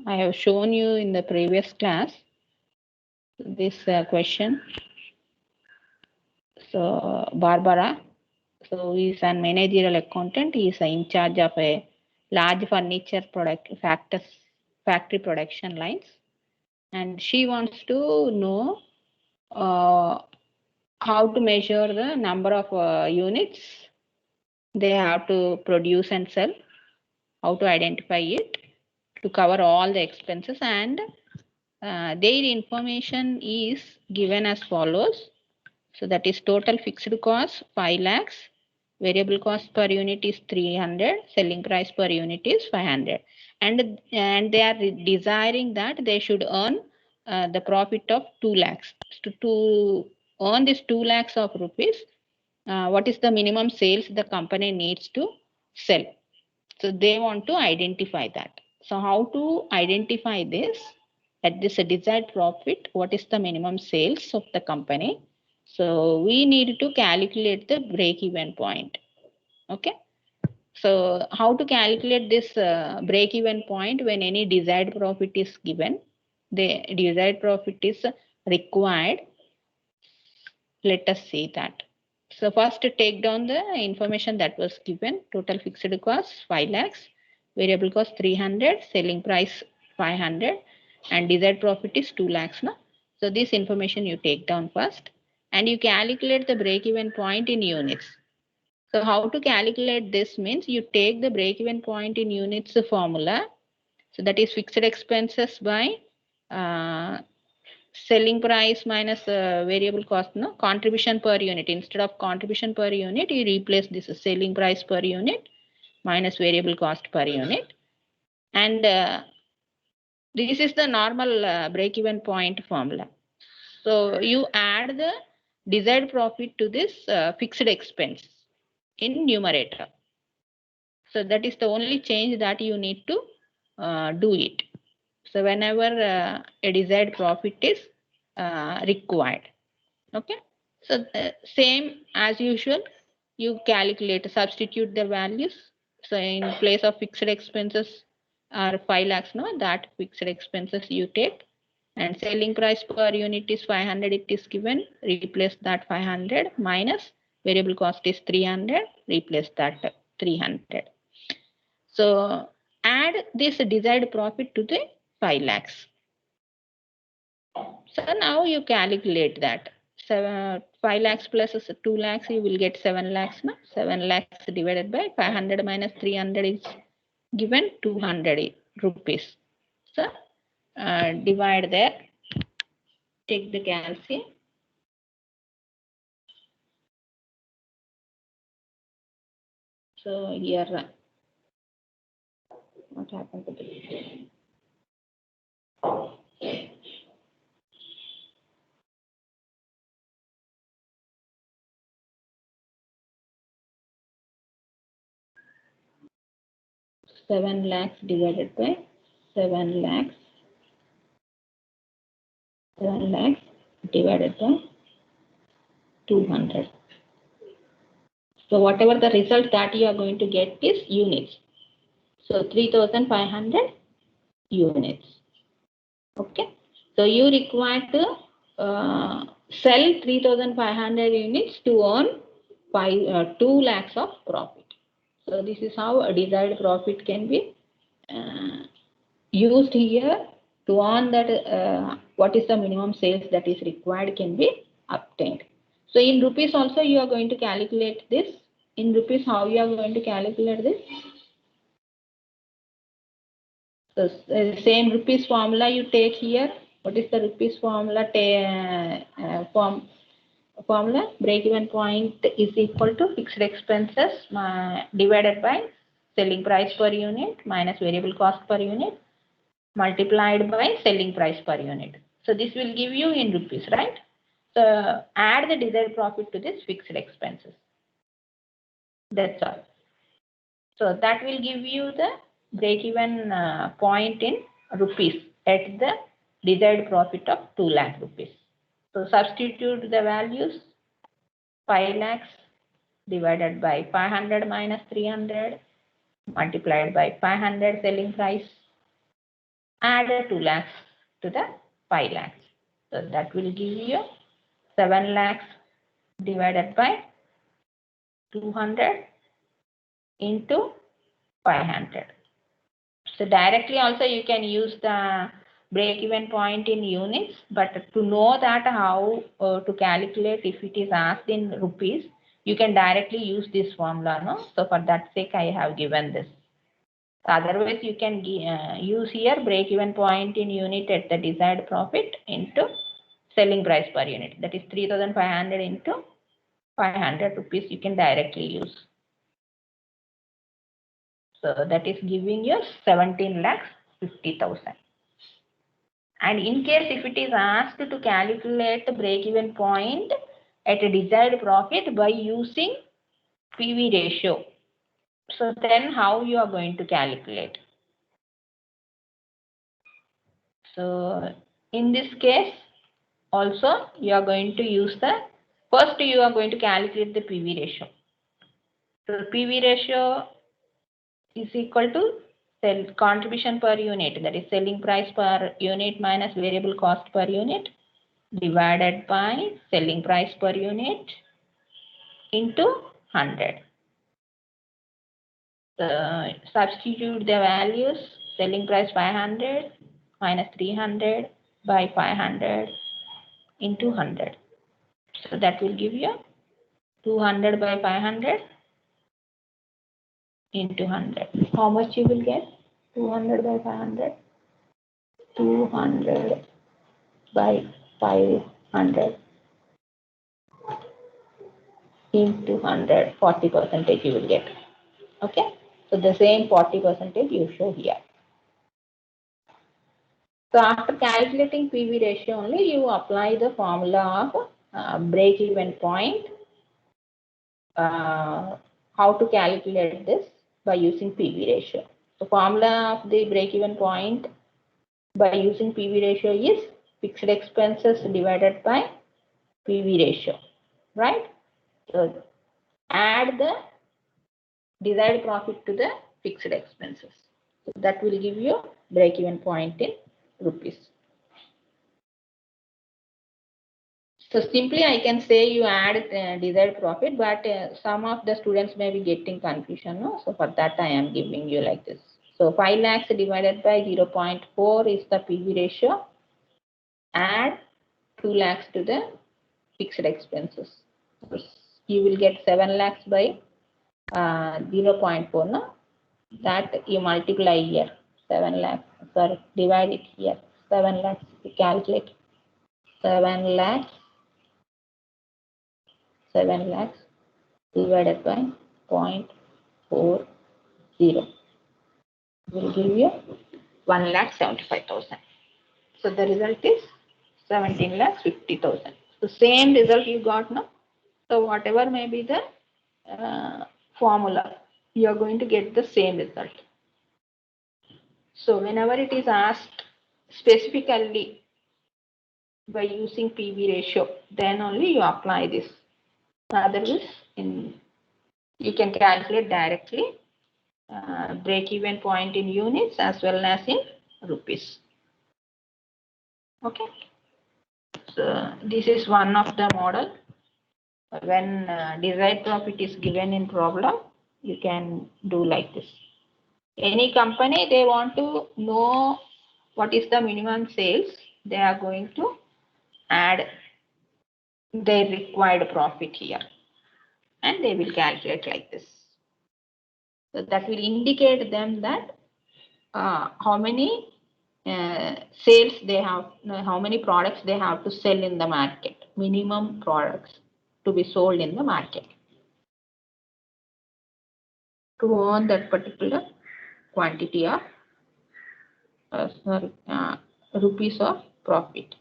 I have shown you in the previous class this question. So Barbara, so he is a managerial accountant. He is in charge of a large furniture factory production lines, and she wants to know how to measure the number of units they have to produce and sell, how to identify it, to cover all the expenses, and their information is given as follows. So that is total fixed cost 5 lakhs, variable cost per unit is 300, selling price per unit is 500, and they are desiring that they should earn the profit of 2 lakhs. To earn this 2 lakhs of rupees, what is the minimum sales the company needs to sell? So they want to identify that. So how to identify this? At this desired profit, what is the minimum sales of the company? So we need to calculate the break-even point. Okay. So how to calculate this break-even point when any desired profit is given? The desired profit is required. Let us see that. So first take down the information that was given. Total fixed cost 5 lakhs, variable cost 300, selling price 500, and desired profit is 2 lakhs. No? So this information you take down first, and you calculate the break-even point in units. So how to calculate this means you take the break-even point in units formula. So that is fixed expenses by selling price minus variable cost, no, contribution per unit. Instead of contribution per unit, you replace this selling price per unit minus variable cost per unit, and this is the normal break-even point formula. So you add the desired profit to this fixed expense in numerator. So that is the only change that you need to do it. So whenever a desired profit is required. Okay. So same as usual, you calculate, substitute the values. So in place of fixed expenses are 5 lakhs, no, that fixed expenses you take, and selling price per unit is 500, it is given, replace that 500 minus variable cost is 300, replace that 300. So add this desired profit to the 5 lakhs. So now you calculate that. 5 lakhs plus 2 lakhs, you will get 7 lakhs. No? 7 lakhs divided by 500 minus 300 is given 200 rupees. So divide there. Take the calcium. So here, what happened to this? Seven lakhs divided by 7 lakhs. 7 lakhs divided by 200. So whatever the result that you are going to get is units. So 3,500 units. Okay. So you require to sell 3,500 units to earn 2 lakhs of profit. So this is how a desired profit can be used here to earn that what is the minimum sales that is required can be obtained. So in rupees also you are going to calculate this. In rupees, how you are going to calculate this? So same rupees formula you take here. What is the rupees formula? Formula break-even point is equal to fixed expenses divided by selling price per unit minus variable cost per unit multiplied by selling price per unit. So this will give you in rupees, right? So add the desired profit to this fixed expenses. That's all. So that will give you the break-even point in rupees at the desired profit of 2 lakh rupees. So substitute the values. 5 lakhs divided by 500 minus 300 multiplied by 500 selling price add 2 lakhs to the 5 lakhs. So that will give you 7 lakhs divided by 200 into 500. So directly also you can use the break-even point in units, but to know that how to calculate if it is asked in rupees, you can directly use this formula, no? So for that sake, I have given this. Otherwise, you can use here break-even point in unit at the desired profit into selling price per unit. That is 3,500 into 500 rupees. You can directly use. So that is giving you 17 lakhs 50,000. And in case if it is asked to calculate the break-even point at a desired profit by using PV ratio, so then how you are going to calculate? So in this case, also you are going to use first you are going to calculate the PV ratio. So the PV ratio is equal to contribution per unit, that is selling price per unit minus variable cost per unit divided by selling price per unit into 100. Substitute the values, selling price 500 minus 300 by 500 into 100. So that will give you 200 by 500 into 100. How much you will get? 200 by 500. 200 by 500 into 100. 40% you will get. Okay. So the same 40% you show here. So after calculating PV ratio only, you apply the formula of break-even point. How to calculate this? By using PV ratio. The formula of the break-even point by using PV ratio is fixed expenses divided by PV ratio, right? So add the desired profit to the fixed expenses. So that will give you break-even point in rupees. So simply I can say you add desired profit, but some of the students may be getting confusion. No? So for that I am giving you like this. So 5 lakhs divided by 0.4 is the PV ratio. Add 2 lakhs to the fixed expenses. You will get 7 lakhs by 0.4. No? That you multiply here. 7 lakhs. Sorry, divide it here. 7 lakhs. You calculate. 7 lakhs. 7 lakhs divided by 0.40 will give you 1,75,000. So the result is 17,50,000. The same result you got now. So whatever may be the formula, you are going to get the same result. So whenever it is asked specifically by using PV ratio, then only you apply this. Otherwise, you can calculate directly break-even point in units as well as in rupees. Okay. So this is one of the model. When desired profit is given in problem, you can do like this. Any company, they want to know what is the minimum sales, they are going to add their required profit here. And they will calculate like this. So that will indicate them that how many sales they have, how many products they have to sell in the market, minimum products to be sold in the market to earn that particular quantity of rupees of profit.